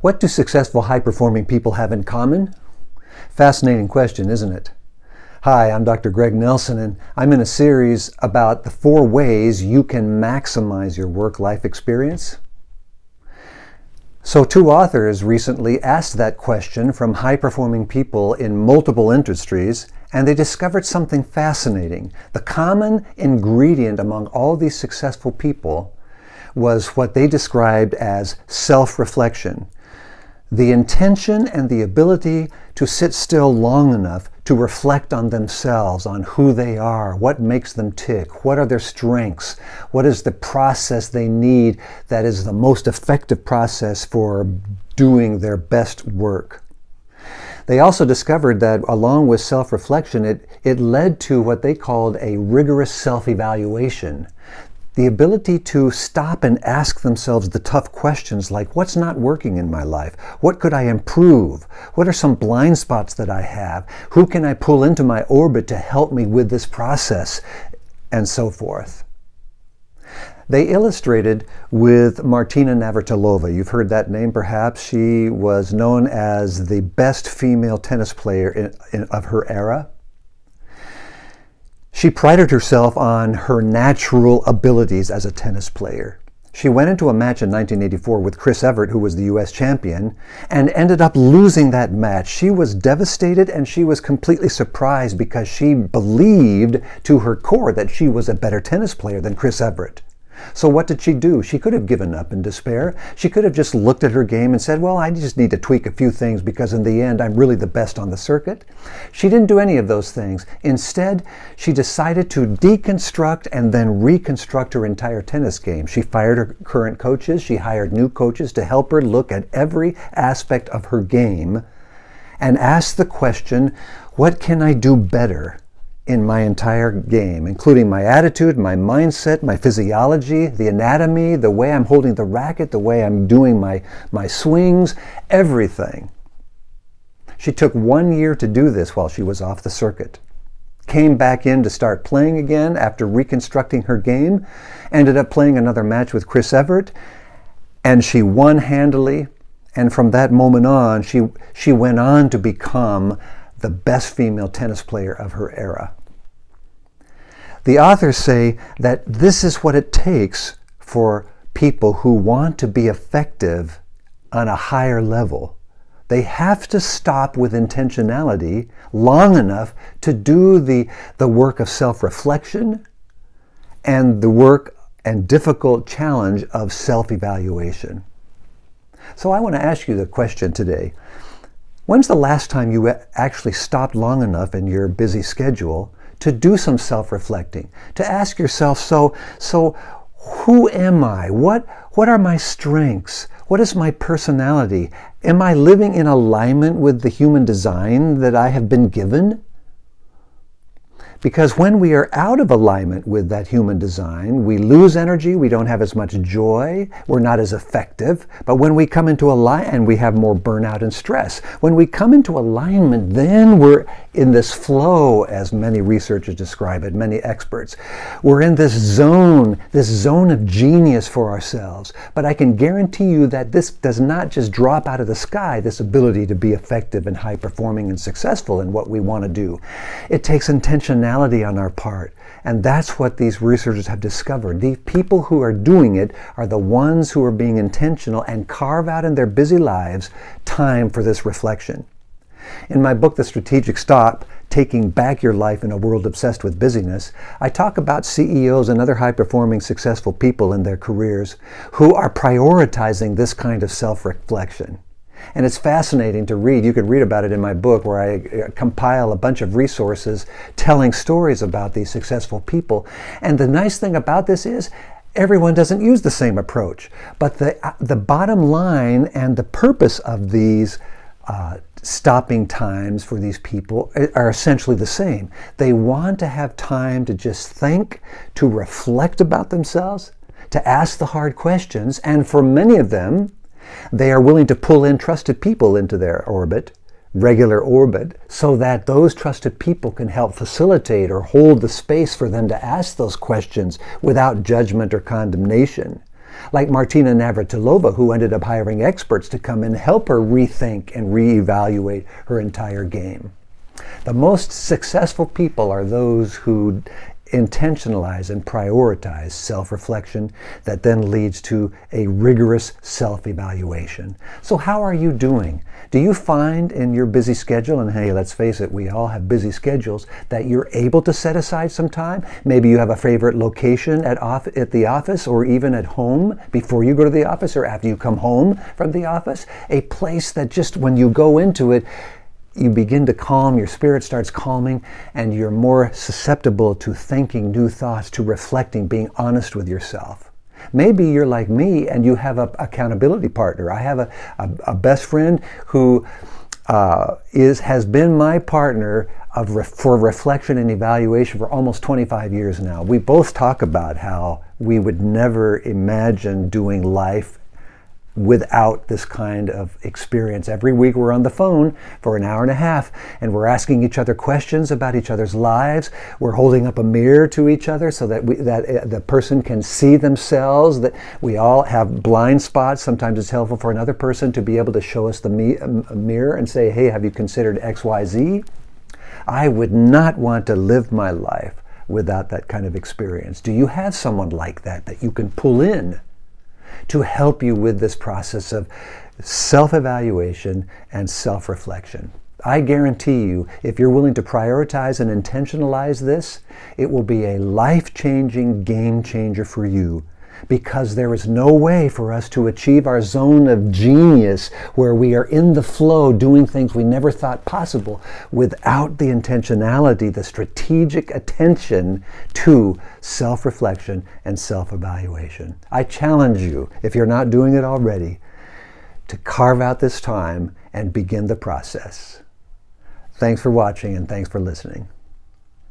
What do successful, high-performing people have in common? Fascinating question, isn't it? Hi, I'm Dr. Greg Nelson, and I'm in a series about the 4 ways you can maximize your work-life experience. So 2 authors recently asked that question from high-performing people in multiple industries, and they discovered something fascinating. The common ingredient among all these successful people was what they described as self-reflection. The intention and the ability to sit still long enough to reflect on themselves, on who they are, what makes them tick, what are their strengths, what is the process they need that is the most effective process for doing their best work. They also discovered that along with self-reflection, it led to what they called a rigorous self-evaluation. The ability to stop and ask themselves the tough questions like, what's not working in my life? What could I improve? What are some blind spots that I have? Who can I pull into my orbit to help me with this process? And so forth. They illustrated with Martina Navratilova. You've heard that name perhaps. She was known as the best female tennis player of her era. She prided herself on her natural abilities as a tennis player. She went into a match in 1984 with Chris Evert, who was the U.S. champion, and ended up losing that match. She was devastated and she was completely surprised because she believed to her core that she was a better tennis player than Chris Evert. So what did she do? She could have given up in despair. She could have just looked at her game and said, well, I just need to tweak a few things because in the end, I'm really the best on the circuit. She didn't do any of those things. Instead, she decided to deconstruct and then reconstruct her entire tennis game. She fired her current coaches. She hired new coaches to help her look at every aspect of her game and ask the question, what can I do better in my entire game, including my attitude, my mindset, my physiology, the anatomy, the way I'm holding the racket, the way I'm doing my swings, everything. She took 1 year to do this while she was off the circuit. Came back in to start playing again after reconstructing her game, ended up playing another match with Chris Evert, and she won handily. And from that moment on, she went on to become the best female tennis player of her era. The authors say that this is what it takes for people who want to be effective on a higher level. They have to stop with intentionality long enough to do the work of self-reflection and the work and difficult challenge of self-evaluation. So I want to ask you the question today. When's the last time you actually stopped long enough in your busy schedule to do some self-reflecting, to ask yourself, so who am I? What are my strengths? What is my personality? Am I living in alignment with the human design that I have been given? Because when we are out of alignment with that human design, we lose energy, we don't have as much joy, we're not as effective. But when we come into alignment, we have more burnout and stress. When we come into alignment, then we're in this flow, as many researchers describe it, many experts. We're in this zone of genius for ourselves. But I can guarantee you that this does not just drop out of the sky, this ability to be effective and high-performing and successful in what we want to do. It takes intentionality on our part. And that's what these researchers have discovered. The people who are doing it are the ones who are being intentional and carve out in their busy lives time for this reflection. In my book, The Strategic Stop, Taking Back Your Life in a World Obsessed with Busyness, I talk about CEOs and other high-performing successful people in their careers who are prioritizing this kind of self-reflection. And it's fascinating to read. You could read about it in my book where I compile a bunch of resources telling stories about these successful people. And the nice thing about this is everyone doesn't use the same approach. But the bottom line and the purpose of these stopping times for these people are essentially the same. They want to have time to just think, to reflect about themselves, to ask the hard questions, and for many of them, they are willing to pull in trusted people into their orbit, regular orbit, so that those trusted people can help facilitate or hold the space for them to ask those questions without judgment or condemnation. Like Martina Navratilova, who ended up hiring experts to come and help her rethink and reevaluate her entire game. The most successful people are those who intentionalize and prioritize self-reflection that then leads to a rigorous self-evaluation. So how are you doing? Do you find in your busy schedule, and hey, let's face it, we all have busy schedules, that you're able to set aside some time? Maybe you have a favorite location at the office or even at home before you go to the office or after you come home from the office. A place that just when you go into it, you begin to calm, your spirit starts calming, and you're more susceptible to thinking new thoughts, to reflecting, being honest with yourself. Maybe you're like me and you have an accountability partner. I have a best friend who has been my partner for reflection and evaluation for almost 25 years now. We both talk about how we would never imagine doing life without this kind of experience. Every week we're on the phone for an hour and a half and we're asking each other questions about each other's lives. We're holding up a mirror to each other so that the person can see themselves, that we all have blind spots. Sometimes it's helpful for another person to be able to show us the mirror and say, hey, have you considered XYZ? I would not want to live my life without that kind of experience. Do you have someone like that you can pull in to help you with this process of self-evaluation and self-reflection? I guarantee you, if you're willing to prioritize and intentionalize this, it will be a life-changing game changer for you, because there is no way for us to achieve our zone of genius where we are in the flow doing things we never thought possible without the intentionality, the strategic attention to self-reflection and self-evaluation. I challenge you, if you're not doing it already, to carve out this time and begin the process. Thanks for watching and thanks for listening.